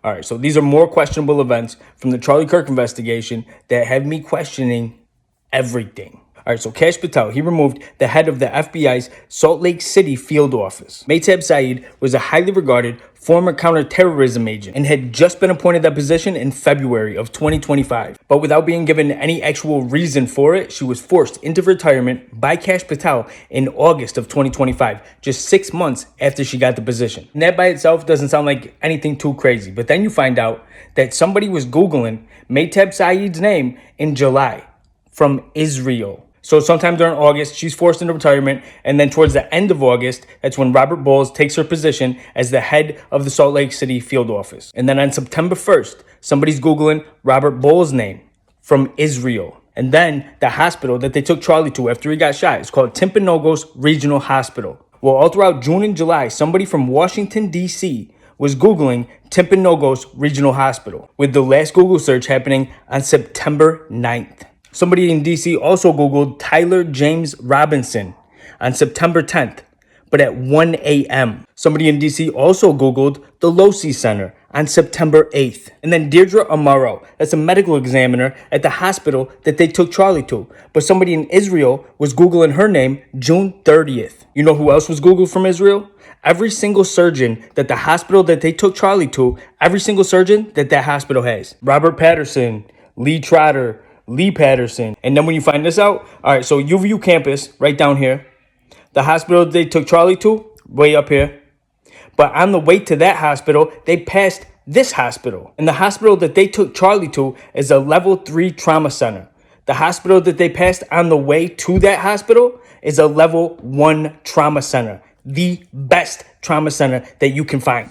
All right, so these are more questionable events from the Charlie Kirk investigation that have me questioning everything. All right, so Kash Patel, he removed the head of the FBI's Salt Lake City field office. Maytab Saeed was a highly regarded former counterterrorism agent and had just been appointed that position in February of 2025. But without being given any actual reason for it, she was forced into retirement by Kash Patel in August of 2025, just 6 months after she got the position. And that by itself doesn't sound like anything too crazy, but then you find out that somebody was Googling Maytab Saeed's name in July from Israel. So sometime during August, she's forced into retirement. And then towards the end of August, that's when Robert Bowles takes her position as the head of the Salt Lake City field office. And then on September 1st, somebody's Googling Robert Bowles' name from Israel. And then the hospital that they took Charlie to after he got shot is called Timpanogos Regional Hospital. Well, all throughout June and July, somebody from Washington, D.C. was Googling Timpanogos Regional Hospital, with the last Google search happening on September 9th. Somebody in D.C. also Googled Tyler James Robinson on September 10th, but at 1 a.m. Somebody in D.C. also Googled the Losi Center on September 8th. And then Deirdre Amaro, that's a medical examiner at the hospital that they took Charlie to. But somebody in Israel was Googling her name June 30th. You know who else was Googled from Israel? Every single surgeon that the hospital that they took Charlie to, every single surgeon that hospital has. Robert Patterson, Lee Trotter, Lee Patterson. And then when you find this out, all right, so UVU campus, right down here. The hospital they took Charlie to, way up here. But on the way to that hospital, they passed this hospital. And the hospital that they took Charlie to is a level 3 trauma center. The hospital that they passed on the way to that hospital is a level 1 trauma center. The best trauma center that you can find.